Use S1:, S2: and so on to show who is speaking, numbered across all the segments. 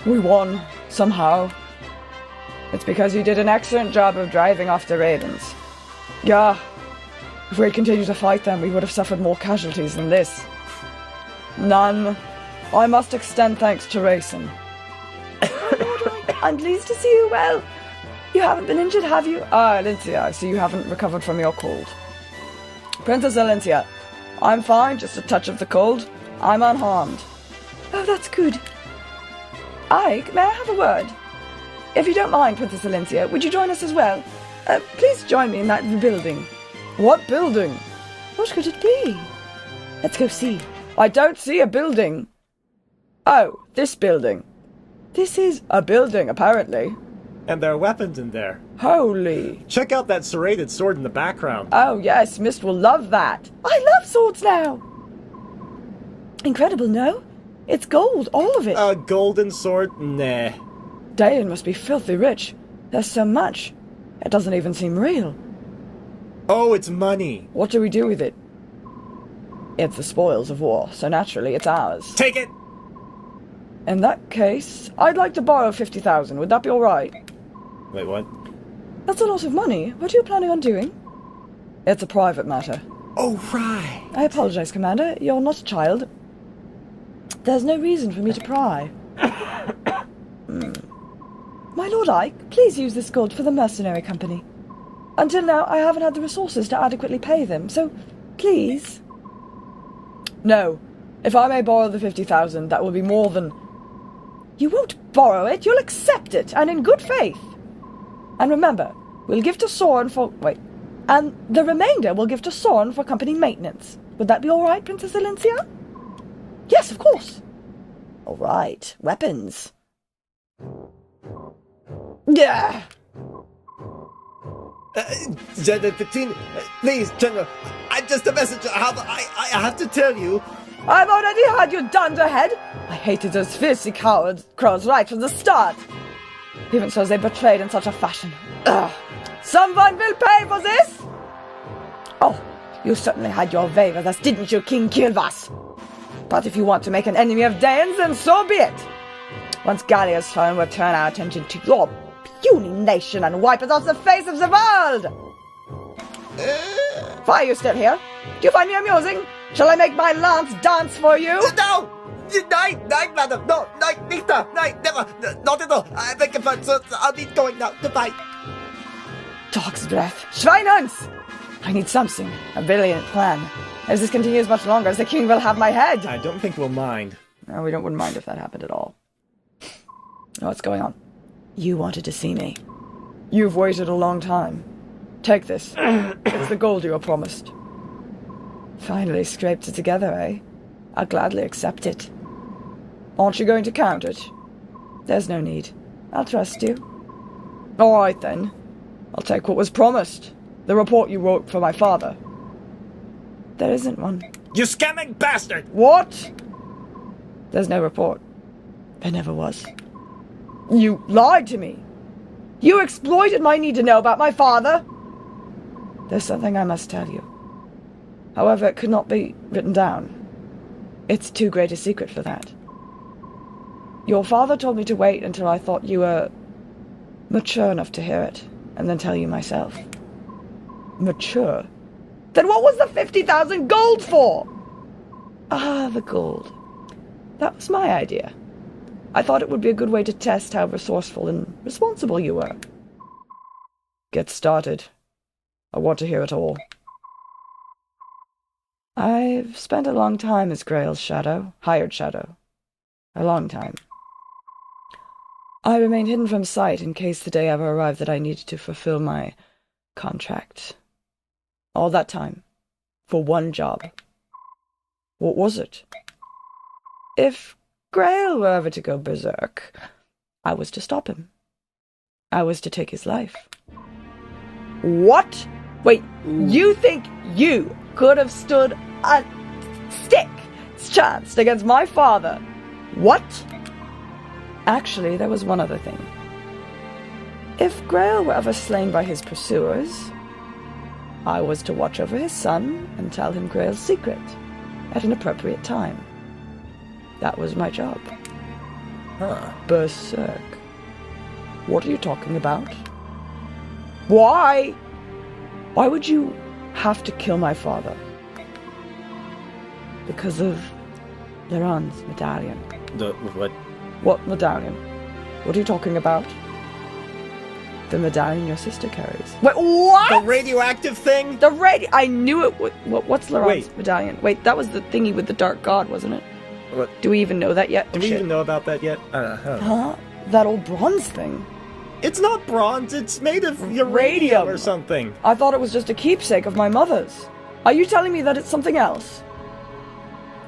S1: We won, somehow. It's because you did an excellent job of driving off the ravens. Yeah, if we'd continued to fight them, we would have suffered more casualties than this. None. I must extend thanks to Racing. I'm pleased to see you well. You haven't been injured, have you? Ah, Alincia, I see you haven't recovered from your cold. Princess Alincia, I'm fine, just a touch of the cold. I'm unharmed. Oh, that's good. Ike, may I have a word? If you don't mind, Princess Alincia, would you join us as well? Please join me in that building. What building? What could it be? Let's go see. I don't see a building. Oh, this building. This is a building, apparently.
S2: And there are weapons in there.
S1: Holy.
S2: Check out that serrated sword in the background.
S1: Oh, yes, Mist will love that. I love swords now. Incredible, no? It's gold, all of it.
S2: A golden sword? Nah.
S1: Dayan must be filthy rich. There's so much. It doesn't even seem real.
S2: Oh, it's money.
S1: What do we do with it? It's the spoils of war, so naturally it's ours.
S2: Take it!
S1: In that case, I'd like to borrow 50,000. Would that be all right?
S2: Wait, what?
S1: That's a lot of money. What are you planning on doing? It's a private matter.
S2: Oh, right.
S1: I apologize, Commander. You're not a child. There's no reason for me to pry. My Lord Ike, please use this gold for the mercenary company. Until now, I haven't had the resources to adequately pay them, so please. No. If I may borrow the 50,000, that will be more than... You won't borrow it, you'll accept it, and in good faith. And remember, we'll give to Soren for... Wait. And the remainder we'll give to Soren for company maintenance. Would that be all right, Princess Alincia? Yes, of course. All right. Weapons. Yeah.
S2: General 15, please, General. I'm just a messenger. I have to tell you.
S1: I've already had you dunderhead. I hated those fiercely coward crows right from the start. Even so, they betrayed in such a fashion. Ugh. Someone will pay for this? Oh, you certainly had your way with us, didn't you, King Kilvas? But if you want to make an enemy of Danes, then so be it. Once Gallia's throne, we'll turn our attention to your puny nation and wipe it off the face of the world. Why are you still here? Do you find me amusing? Shall I make my lance dance for you?
S2: No! Nein, madam. No, nicht da. Never. Not at all. I beg your pardon, sir. I'll be going now. Goodbye.
S1: Dog's breath. Schweinhunds! I need something. A brilliant plan. As this continues much longer, the king will have my head.
S2: I don't think we'll mind.
S1: No, we wouldn't mind if that happened at all. What's going on? You wanted to see me. You've waited a long time. Take this. It's the gold you were promised. Finally scraped it together, eh? I'll gladly accept it. Aren't you going to count it? There's no need. I'll trust you. All right, then. I'll take what was promised. The report you wrote for my father. There isn't one.
S2: You scamming bastard!
S1: What? There's no report. There never was. You lied to me. You exploited my need to know about my father. There's something I must tell you. However, it could not be written down. It's too great a secret for that. Your father told me to wait until I thought you were mature enough to hear it, and then tell you myself. Mature? Then what was the 50,000 gold for? Ah, the gold. That was my idea. I thought it would be a good way to test how resourceful and responsible you were. Get started. I want to hear it all. I've spent a long time as Grail's shadow, hired shadow. A long time. I remained hidden from sight in case the day ever arrived that I needed to fulfill my contract. All that time. For one job. What was it? If Grail were ever to go berserk, I was to stop him. I was to take his life. What? Wait, you think you could have stood a stick's chance against my father? What? Actually, there was one other thing. If Grail were ever slain by his pursuers, I was to watch over his son and tell him Grail's secret at an appropriate time. That was my job.
S2: Huh.
S1: Berserk. What are you talking about? Why? Why would you have to kill my father? Because of Elrond's medallion.
S2: What?
S1: What medallion? What are you talking about? The medallion your sister carries. Wait, what?
S2: The radioactive thing?
S1: I knew it would. What's Elrond's medallion? Wait, that was the thingy with the dark god, wasn't it?
S2: What?
S1: Do we even know that yet?
S2: Do we even know about that yet? I don't know.
S1: Huh? That old bronze thing.
S2: It's not bronze, it's made of uranium or something.
S1: I thought it was just a keepsake of my mother's. Are you telling me that it's something else?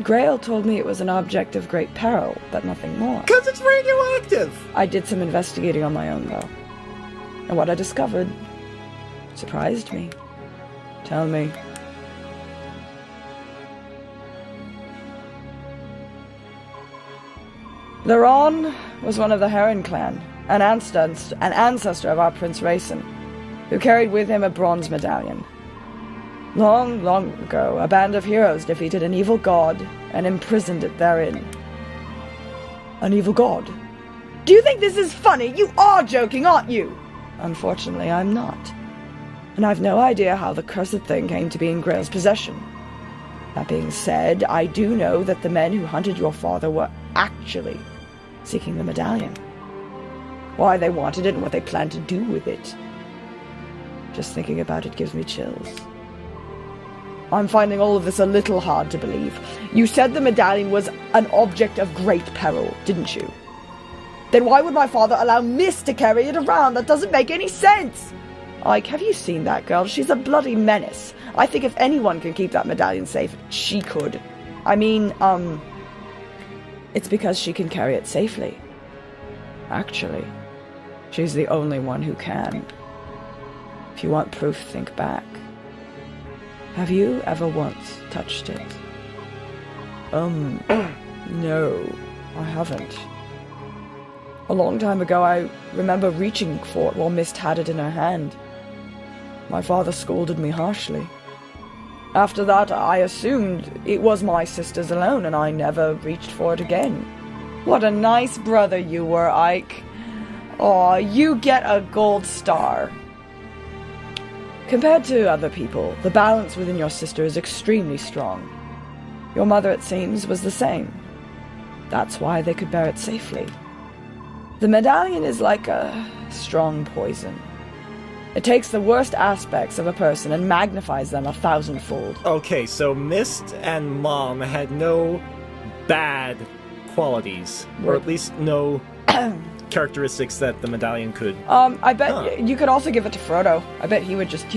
S1: Grail told me it was an object of great peril, but nothing more.
S2: Because it's radioactive!
S1: I did some investigating on my own, though. And what I discovered surprised me. Tell me. Elrond was one of the Heron clan, an ancestor of our Prince Racen, who carried with him a bronze medallion. Long, long ago, a band of heroes defeated an evil god and imprisoned it therein. An evil god? Do you think this is funny? You are joking, aren't you? Unfortunately, I'm not. And I've no idea how the cursed thing came to be in Grail's possession. That being said, I do know that the men who hunted your father were actually seeking the medallion. Why they wanted it and what they planned to do with it. Just thinking about it gives me chills. I'm finding all of this a little hard to believe. You said the medallion was an object of great peril, didn't you? Then why would my father allow Mist to carry it around? That doesn't make any sense! Ike, have you seen that girl? She's a bloody menace. I think if anyone can keep that medallion safe, she could. I mean, it's because she can carry it safely. Actually, she's the only one who can. If you want proof, think back. Have you ever once touched it? No, I haven't. A long time ago, I remember reaching for it while Mist had it in her hand. My father scolded me harshly. After that, I assumed it was my sister's alone, and I never reached for it again. What a nice brother you were, Ike. Aw, you get a gold star. Compared to other people, the balance within your sister is extremely strong. Your mother, it seems, was the same. That's why they could bear it safely. The medallion is like a strong poison. It takes the worst aspects of a person and magnifies them 1,000-fold.
S2: Okay, so Mist and Mom had no bad qualities, or at least no characteristics that the medallion could.
S1: I bet you could also give it to Frodo. I bet he would just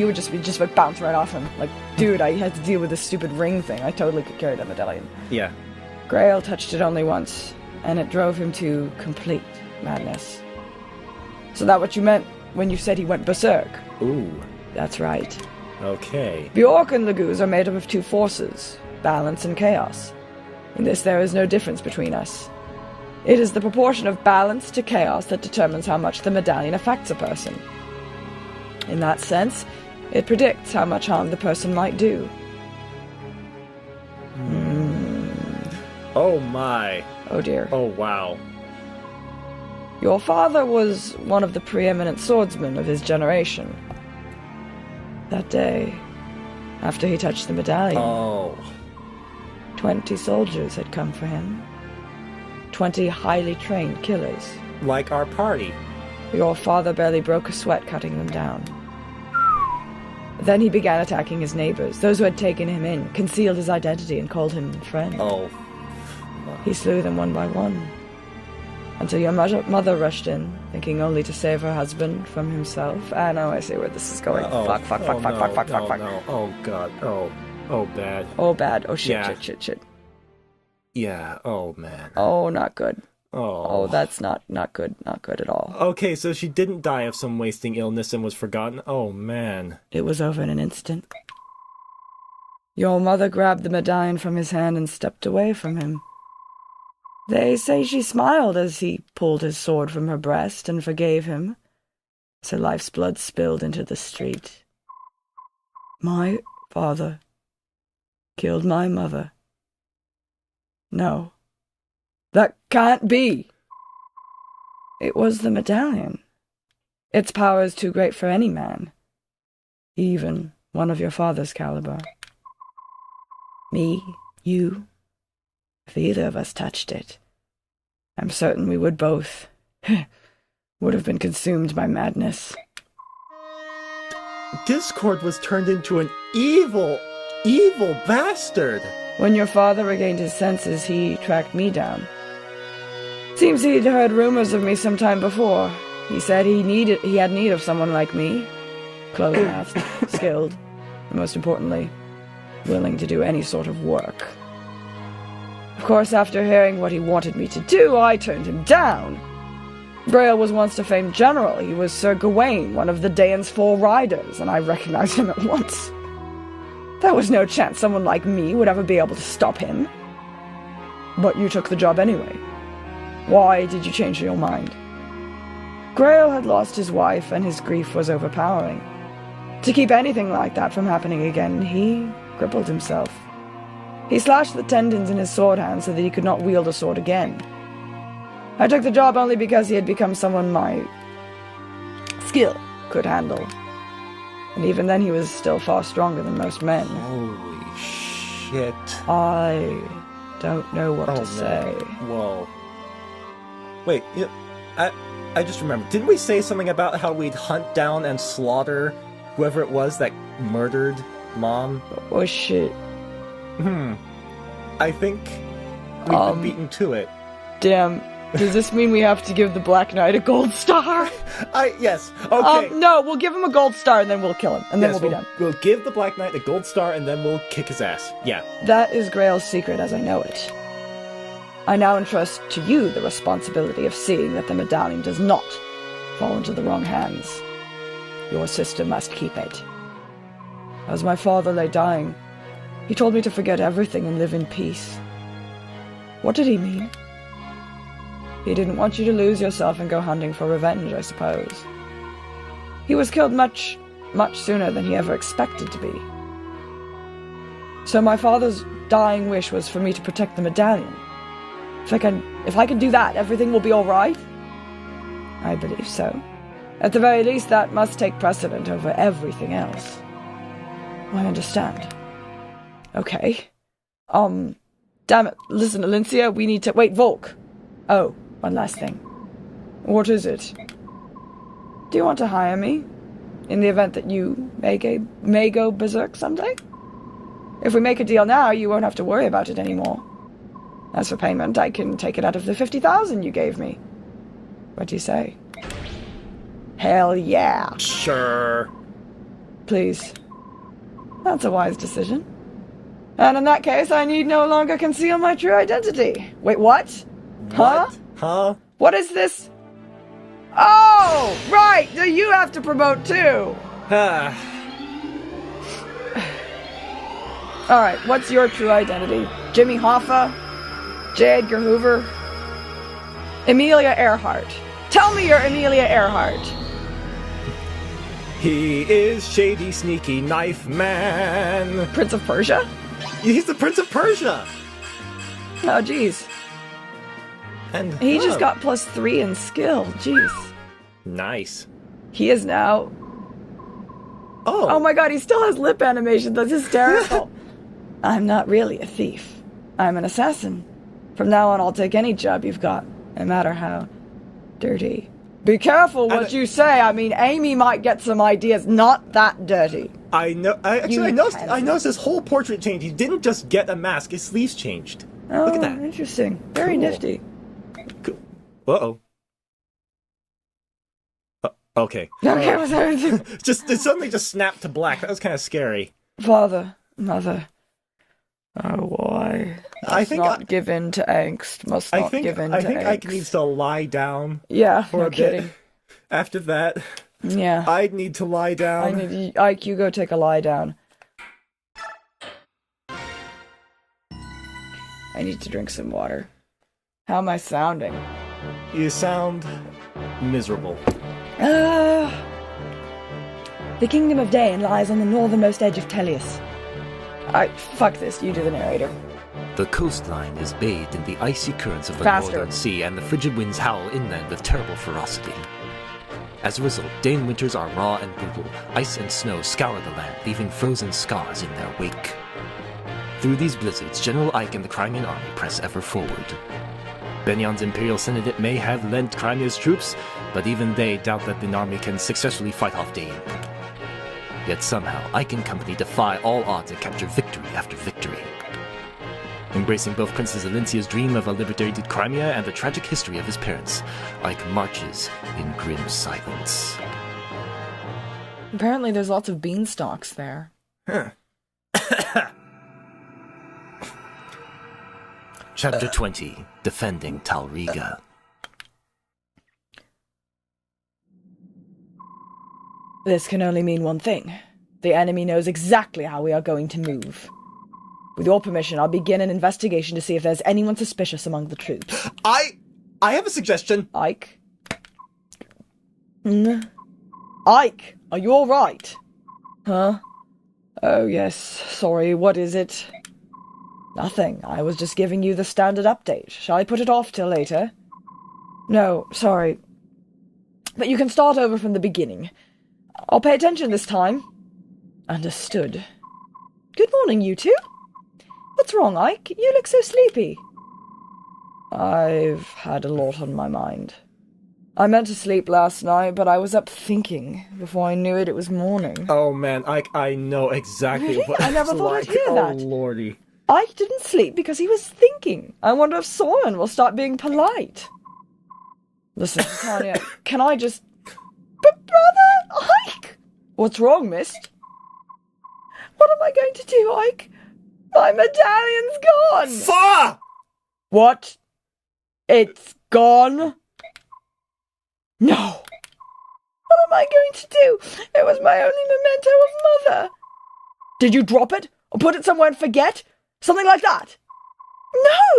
S1: bounce right off him. Like, dude, I had to deal with this stupid ring thing. I totally could carry that medallion.
S2: Yeah.
S1: Grail touched it only once, and it drove him to complete madness. So that what you meant when you said he went berserk?
S2: Ooh.
S1: That's right.
S2: Okay.
S1: Bjork and Laguz are made up of two forces, balance and chaos. In this there is no difference between us. It is the proportion of balance to chaos that determines how much the medallion affects a person. In that sense, it predicts how much harm the person might do.
S2: Oh my.
S1: Oh dear.
S2: Oh wow.
S1: Your father was one of the preeminent swordsmen of his generation. That day, after he touched the medallion, 20 soldiers had come for him. 20 highly trained killers.
S2: Like our party.
S1: Your father barely broke a sweat cutting them down. Then he began attacking his neighbors, those who had taken him in, concealed his identity, and called him friend.
S2: Oh.
S1: He slew them one by one, until your mother rushed in, thinking only to save her husband from himself. Ah, now I see where this is going. Fuck.
S2: No. Oh god. Oh bad.
S1: Oh bad. Oh shit,
S2: Yeah.
S1: shit.
S2: Yeah. Oh man.
S1: Oh, not good.
S2: Oh.
S1: Oh, that's not good. Not good at all.
S2: Okay, so she didn't die of some wasting illness and was forgotten. Oh man.
S1: It was over in an instant. Your mother grabbed the medallion from his hand and stepped away from him. They say she smiled as he pulled his sword from her breast and forgave him, as her life's blood spilled into the street. My father killed my mother. No, that can't be. It was the medallion. Its power is too great for any man, even one of your father's caliber. Me, you, if either of us touched it, I'm certain we would both would have been consumed by madness.
S2: Discord was turned into an evil, evil bastard.
S1: When your father regained his senses, he tracked me down. Seems he'd heard rumors of me some time before. He said he had need of someone like me, close-mouthed, skilled, and most importantly, willing to do any sort of work. Of course, after hearing what he wanted me to do, I turned him down. Grail was once a famed general. He was Sir Gawain, one of the Daeon's 4 riders, and I recognized him at once. There was no chance someone like me would ever be able to stop him. But you took the job anyway. Why did you change your mind? Grail had lost his wife, and his grief was overpowering. To keep anything like that from happening again, he crippled himself. He slashed the tendons in his sword hand so that he could not wield a sword again. I took the job only because he had become someone my skill could handle. And even then he was still far stronger than most men.
S2: Holy shit.
S1: I don't know what to say.
S2: Whoa. Wait, I just remembered. Didn't we say something about how we'd hunt down and slaughter whoever it was that murdered Mom?
S1: Oh shit.
S2: I think we've been beaten to it.
S1: Damn. Does this mean we have to give the Black Knight a gold star?
S2: Yes. Okay.
S1: No, we'll give him a gold star and then we'll kill him. And then we'll be done.
S2: We'll give the Black Knight a gold star and then we'll kick his ass. Yeah.
S1: That is Grail's secret as I know it. I now entrust to you the responsibility of seeing that the medallion does not fall into the wrong hands. Your sister must keep it. As my father lay dying, he told me to forget everything and live in peace. What did he mean? He didn't want you to lose yourself and go hunting for revenge, I suppose. He was killed much, much sooner than he ever expected to be. So my father's dying wish was for me to protect the medallion. If I can do that, everything will be all right? I believe so. At the very least, that must take precedent over everything else. I understand. Okay. Damn it. Listen, Alincia, we need to... Wait, Volke. Oh, one last thing. What is it? Do you want to hire me? In the event that you may go berserk someday? If we make a deal now, you won't have to worry about it anymore. As for payment, I can take it out of the 50,000 you gave me. What do you say? Hell yeah.
S2: Sure.
S1: Please. That's a wise decision. And in that case, I need no longer conceal my true identity. Wait, what? Huh?
S2: Huh?
S1: What is this? Oh, right! So you have to promote too. Alright, what's your true identity? Jimmy Hoffa? J. Edgar Hoover? Amelia Earhart. Tell me you're Amelia Earhart.
S2: He is shady, sneaky knife man.
S1: Prince of Persia?
S2: He's the Prince of Persia.
S1: Oh, jeez.
S2: And
S1: he just got +3 in skill. Jeez.
S2: Nice.
S1: He is now... Oh my god, he still has lip animation. That's hysterical. I'm not really a thief. I'm an assassin. From now on, I'll take any job you've got, no matter how dirty. Be careful what you say. I mean, Amy might get some ideas not that dirty.
S2: I know. I noticed his whole portrait changed. He didn't just get a mask. His sleeves changed.
S1: Oh,
S2: look at that.
S1: Interesting. Very nifty.
S2: Cool. Uh-oh. Okay.
S1: Okay, was everything?
S2: It suddenly just snapped to black. That was kind of scary.
S1: Father, mother. Oh, why?
S2: I think
S1: not give in to angst. Must not give in to angst.
S2: I think Ike needs to lie down.
S1: Yeah,
S2: for a bit. After that,
S1: yeah,
S2: I'd need to lie down.
S1: Ike, you go take a lie down. I need to drink some water. How am I sounding?
S2: You sound miserable.
S1: The kingdom of Daeon lies on the northernmost edge of Tellius. Fuck this, you do the narrator.
S3: The coastline is bathed in the icy currents of the
S1: Faster.
S3: Northern Sea, and the frigid winds howl inland with terrible ferocity. As a result, Dane winters are raw and brutal. Ice and snow scour the land, leaving frozen scars in their wake. Through these blizzards, General Ike and the Crimean army press ever forward. Benion's Imperial Syndic may have lent Crimea's troops, but even they doubt that the army can successfully fight off Dane. Yet somehow, Ike and company defy all odds and capture victory after victory. Embracing both Princess Alincia's dream of a liberated Crimea and the tragic history of his parents, Ike marches in grim silence.
S1: Apparently there's lots of beanstalks there.
S3: Chapter 20, Defending Talriga.
S1: This can only mean one thing. The enemy knows exactly how we are going to move. With your permission, I'll begin an investigation to see if there's anyone suspicious among the troops.
S2: I have a suggestion.
S1: Ike? Ike, are you alright? Huh? Oh, yes. Sorry, what is it? Nothing. I was just giving you the standard update. Shall I put it off till later? No, sorry. But you can start over from the beginning. I'll pay attention this time. Understood. Good morning, you two. What's wrong, Ike? You look so sleepy. I've had a lot on my mind. I meant to sleep last night, but I was up thinking. Before I knew it, it was morning.
S2: Oh man, I know exactly
S1: Really?
S2: what
S1: I never
S2: it's
S1: thought
S2: like.
S1: I'd hear that.
S2: Oh lordy.
S1: Ike didn't sleep because he was thinking. I wonder if Soren will start being polite. Listen, Tanya, can I just... But brother, Ike! What's wrong, Mist? What am I going to do, Ike? My medallion's gone!
S2: Fa!
S1: What? It's gone? No! What am I going to do? It was my only memento of Mother. Did you drop it? Or put it somewhere and forget? Something like that?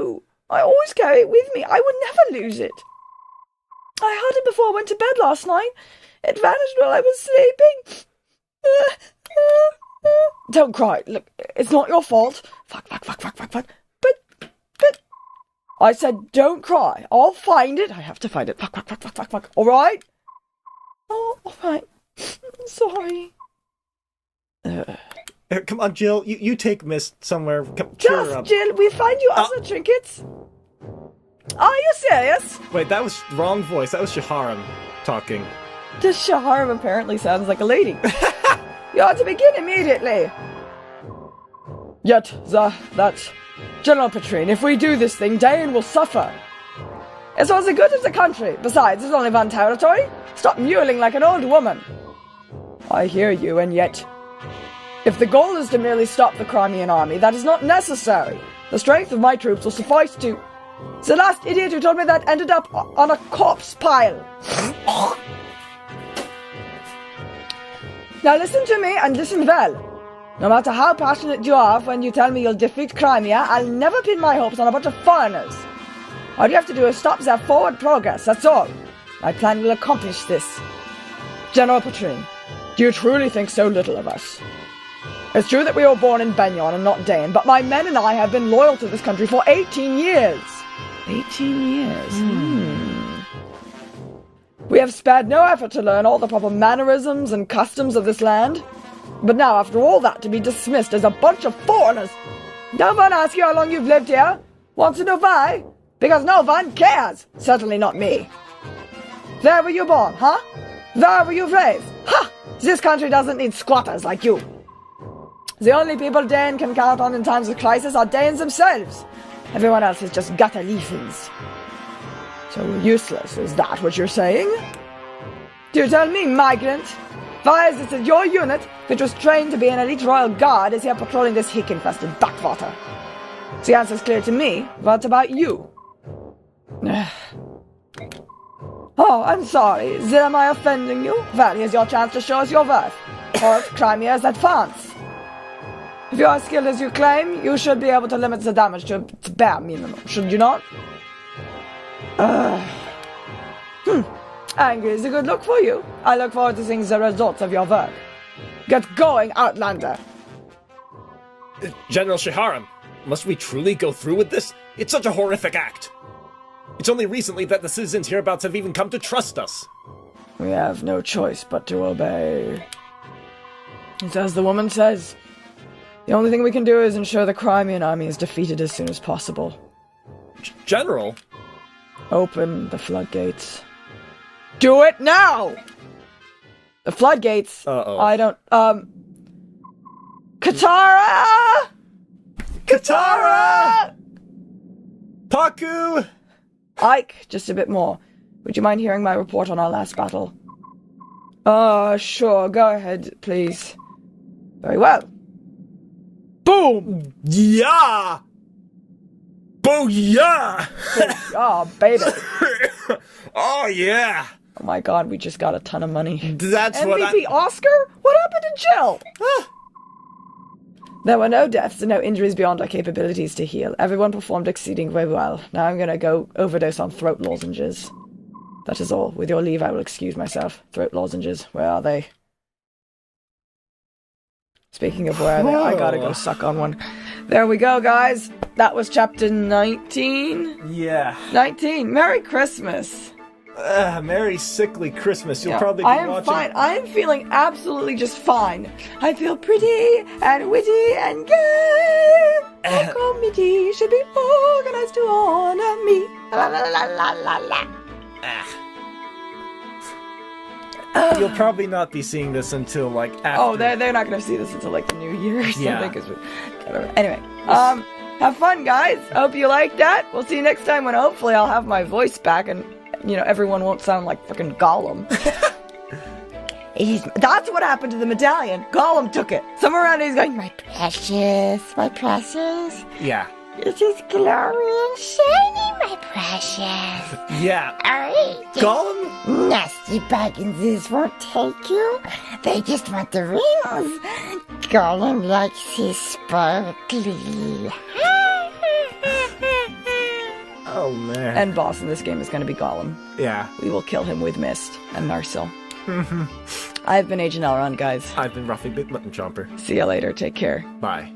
S1: No! I always carry it with me. I would never lose it. I had it before I went to bed last night. It vanished while I was sleeping. Don't cry. Look, it's not your fault. Fuck. But... I said don't cry. I'll find it. I have to find it. Fuck. All right? Oh, all right. Sorry.
S2: Come on, Jill. You take Mist somewhere. Cheer her up.
S1: Just, Jill, we'll find you other trinkets. Are you serious?
S2: Wait, that was wrong voice. That was Shaharam talking.
S1: This Shaharam apparently sounds like a lady. You ought to begin immediately. Yet, that's... General Petrine, if we do this thing, Dane will suffer. It's for the good of the country. Besides, it's only one territory. Stop mewling like an old woman. I hear you, and yet... If the goal is to merely stop the Crimean army, that is not necessary. The strength of my troops will suffice to... The last idiot who told me that ended up on a corpse pile. Now listen to me, and listen well. No matter how passionate you are when you tell me you'll defeat Crimea, I'll never pin my hopes on a bunch of foreigners. All you have to do is stop their forward progress, that's all. My plan will accomplish this. General Petrine, do you truly think so little of us? It's true that we were born in Benyon and not Dane, but my men and I have been loyal to this country for 18 years. 18 years? We have spared no effort to learn all the proper mannerisms and customs of this land. But now, after all that, to be dismissed as a bunch of foreigners. No one asks you how long you've lived here. Want to know why? Because no one cares. Certainly not me. Where were you born, huh? Where were you raised? Ha! This country doesn't need squatters like you. The only people Dane can count on in times of crisis are Danes themselves. Everyone else is just gutter leafings. So useless, is that what you're saying? Do you tell me, migrant? Why is it that your unit, which was trained to be an elite royal guard, is here patrolling this hick-infested backwater? The answer's clear to me. What about you? Oh, I'm sorry. Am I offending you? Well, here's your chance to show us your worth. Or Crimea is advanced. If you are as skilled as you claim, you should be able to limit the damage to its bare minimum, should you not? Angry is a good look for you. I look forward to seeing the results of your work. Get going, Outlander!
S2: General Shaharam,
S3: Must we truly go through with this? It's such a horrific act. It's only recently that the citizens hereabouts have even come to trust us.
S1: We have no choice but to obey. It's as the woman says. The only thing we can do is ensure the Crimean army is defeated as soon as possible.
S3: General?
S1: Open the floodgates. Do it now! The floodgates.
S2: Uh-oh.
S1: I don't, Katara!
S2: Katara! Paku!
S1: Ike, just a bit more. Would you mind hearing my report on our last battle? Sure, go ahead, please. Very well. Boom!
S2: Yeah! Booyah!
S1: Oh, baby.
S2: Oh, yeah!
S1: Oh my god, we just got a ton of money.
S2: That's what
S1: MVP Oscar? What happened to Jill? There were no deaths and no injuries beyond our capabilities to heal. Everyone performed exceedingly well. Now I'm gonna go overdose on throat lozenges. That is all. With your leave, I will excuse myself. Throat lozenges, where are they? Speaking of where are they, I gotta go suck on one. There we go, guys. That was chapter 19?
S2: Yeah.
S1: 19. Merry Christmas.
S2: Merry sickly Christmas. You'll
S1: Yeah,
S2: probably be
S1: I am
S2: watching...
S1: fine. I am feeling absolutely just fine. I feel pretty and witty and gay. A committee should be organized to honor me. La la la la la la.
S2: You'll probably not be seeing this until, like, after...
S1: Oh, they're not gonna see this until, like, the new year or something.
S2: Yeah.
S1: 'Cause anyway, have fun, guys. I hope you like that. We'll see you next time when hopefully I'll have my voice back and, you know, everyone won't sound like fucking Gollum. That's what happened to the medallion. Gollum took it. Somewhere around here he's going, my precious, my precious.
S2: Yeah.
S1: It is glowing and shiny, my precious.
S2: Yeah.
S1: Alright.
S2: Gollum?
S1: Nasty Bagginses won't take you. They just want the rings. Gollum likes his sparkly.
S2: Oh, man.
S1: And boss in this game is going to be Gollum.
S2: Yeah.
S1: We will kill him with Mist and Narsil. I've been Agent Elrond, guys.
S2: I've been Roffie McMuttonchomper.
S1: See you later. Take care.
S2: Bye.